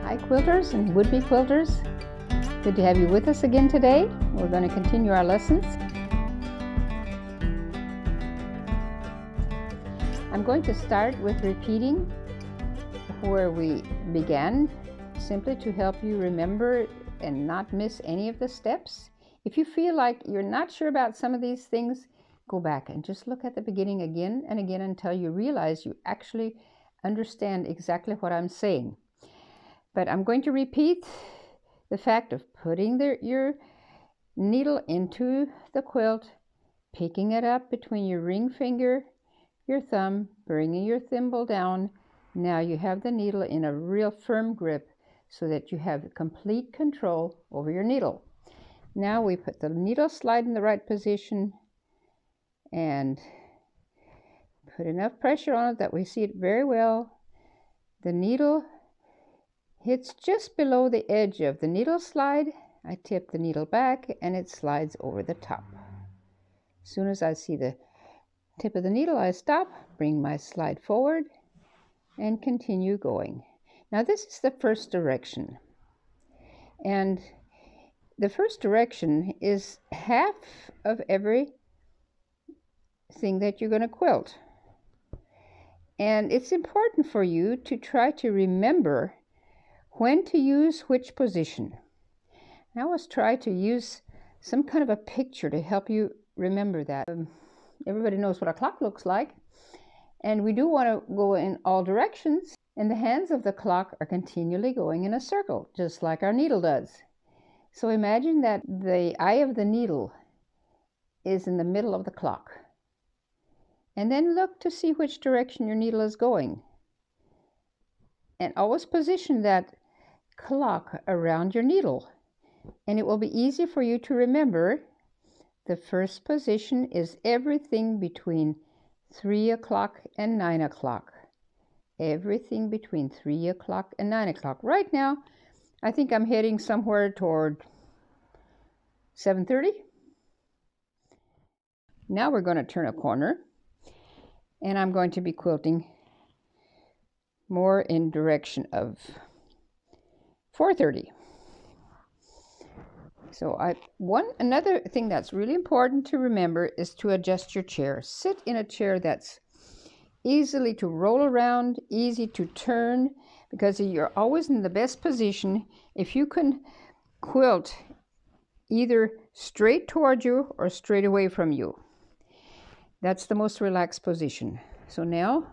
Hi quilters and would-be quilters. Good to have you with us again today. We're going to continue our lessons. I'm going to start with repeating where we began, simply to help you remember and not miss any of the steps. If you feel like you're not sure about some of these things, go back and just look at the beginning again and again until you realize you actually understand exactly what I'm saying. But I'm going to repeat the fact of putting your needle into the quilt, picking it up between your ring finger, your thumb, bringing your thimble down. Now you have the needle in a real firm grip so that you have complete control over your needle. Now we put the needle slide in the right position and put enough pressure on it that we see it very well. The needle hits just below the edge of the needle slide. I tip the needle back and it slides over the top. As soon as I see the tip of the needle, I stop, bring my slide forward, and continue going. Now this is the first direction. And the first direction is half of every thing that you're going to quilt. And it's important for you to try to remember when to use which position. I always try to use some kind of a picture to help you remember that. Everybody knows what a clock looks like, and we do want to go in all directions, and the hands of the clock are continually going in a circle, just like our needle does. So imagine that the eye of the needle is in the middle of the clock, and then look to see which direction your needle is going, and always position that clock around your needle, and it will be easy for you to remember. The first position is everything between 3 o'clock and 9 o'clock. Everything between 3 o'clock and 9 o'clock. Right now, I think I'm heading somewhere toward 7:30. Now we're going to turn a corner, and I'm going to be quilting more in direction of 4:30. So another thing that's really important to remember is to adjust your chair. Sit in a chair that's easily to roll around, easy to turn, because you're always in the best position if you can quilt either straight toward you or straight away from you. That's the most relaxed position. So now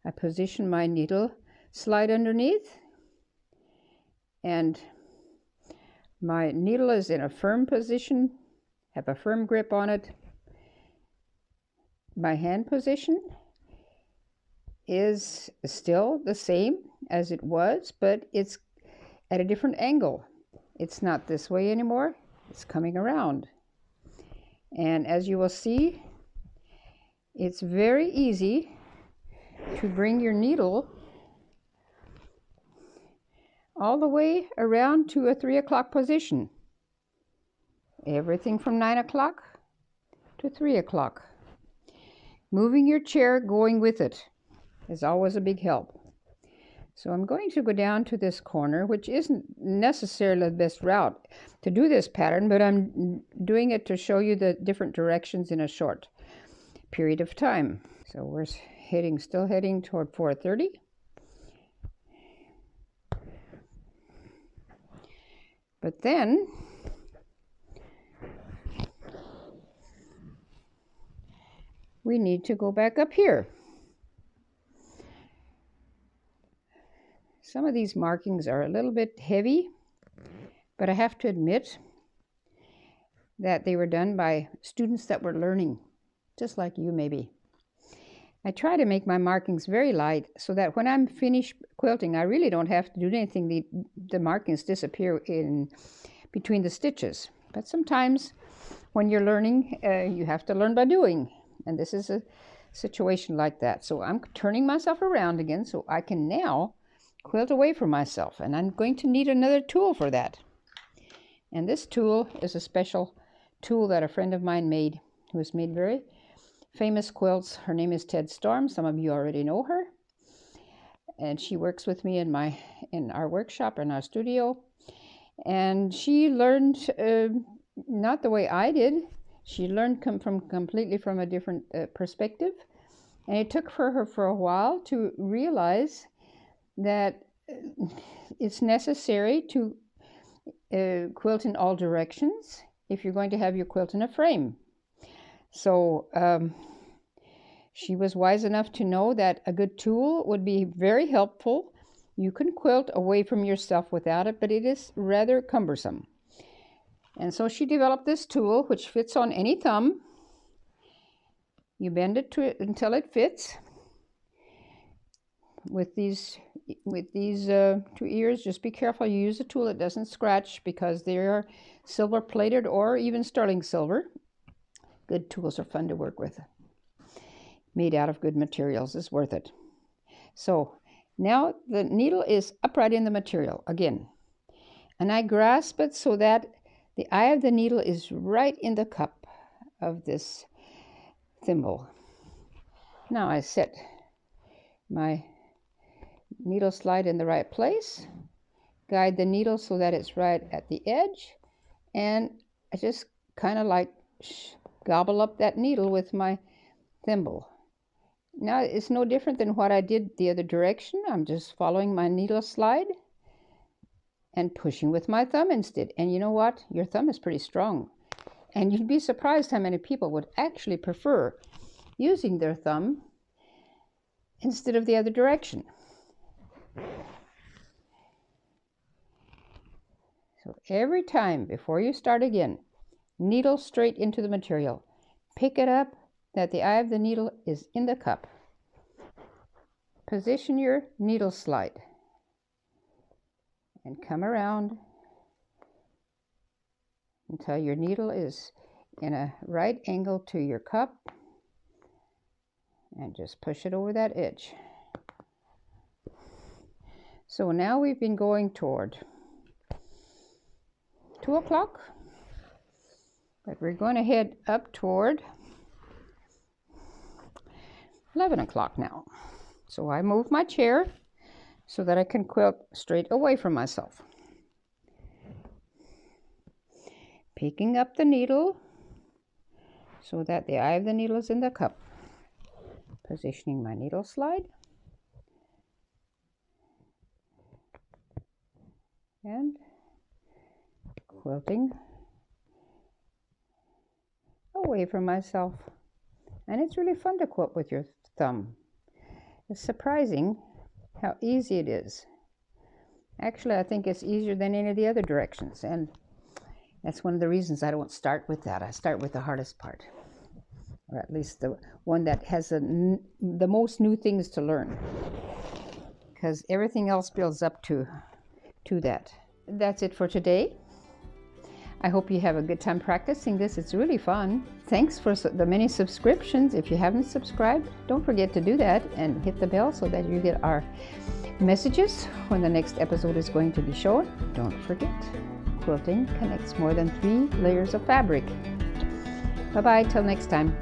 I position my needle slide underneath, and my needle is in a firm position, have a firm grip on it. My hand position is still the same as it was, but it's at a different angle. It's not this way anymore, it's coming around. And as you will see, it's very easy to bring your needle all the way around to a 3 o'clock position. Everything from 9 o'clock to 3 o'clock. Moving your chair, going with it, is always a big help. So I'm going to go down to this corner, which isn't necessarily the best route to do this pattern, but I'm doing it to show you the different directions in a short period of time. So we're still heading toward 4:30. But then we need to go back up here. Some of these markings are a little bit heavy, but I have to admit that they were done by students that were learning, just like you maybe. I try to make my markings very light so that when I'm finished quilting, I really don't have to do anything. The markings disappear in between the stitches. But sometimes when you're learning, you have to learn by doing. And this is a situation like that. So I'm turning myself around again so I can now quilt away from myself. And I'm going to need another tool for that. And this tool is a special tool that a friend of mine made, who has made very famous quilts. Her name is Ted Storm. Some of you already know her. and she works with me in our workshop, in our studio. And she learned not the way I did. She learned completely from a different perspective. And it took for her for a while to realize that it's necessary to quilt in all directions if you're going to have your quilt in a frame. So she was wise enough to know that a good tool would be very helpful. You can quilt away from yourself without it, but it is rather cumbersome. And so she developed this tool which fits on any thumb. You bend it until it fits. With these 2 ears, just be careful you use a tool that doesn't scratch, because they are silver plated or even sterling silver. Good tools are fun to work with. Made out of good materials is worth it. So now the needle is upright in the material again, and I grasp it so that the eye of the needle is right in the cup of this thimble. Now I set my needle slide in the right place, guide the needle so that it's right at the edge, and I just kind of like gobble up that needle with my thimble. Now it's no different than what I did the other direction. I'm just following my needle slide and pushing with my thumb instead. And you know what? Your thumb is pretty strong. And you'd be surprised how many people would actually prefer using their thumb instead of the other direction. So every time before you start again, needle straight into the material. Pick it up that the eye of the needle is in the cup. Position your needle slide and come around until your needle is in a right angle to your cup, and just push it over that edge. So now we've been going toward 2 o'clock, but we're going to head up toward 11 o'clock now. So I move my chair so that I can quilt straight away from myself. Picking up the needle so that the eye of the needle is in the cup. Positioning my needle slide. And quilting away from myself. And it's really fun to quilt with your thumb. It's surprising how easy it is. Actually, I think it's easier than any of the other directions, and that's one of the reasons I don't start with that. I start with the hardest part, or at least the one that has the most new things to learn, because everything else builds up to that. That's it for today. I hope you have a good time practicing this. It's really fun. Thanks for the many subscriptions. If you haven't subscribed, don't forget to do that and hit the bell so that you get our messages when the next episode is going to be shown. Don't forget, quilting connects more than 3 layers of fabric. Bye-bye, till next time.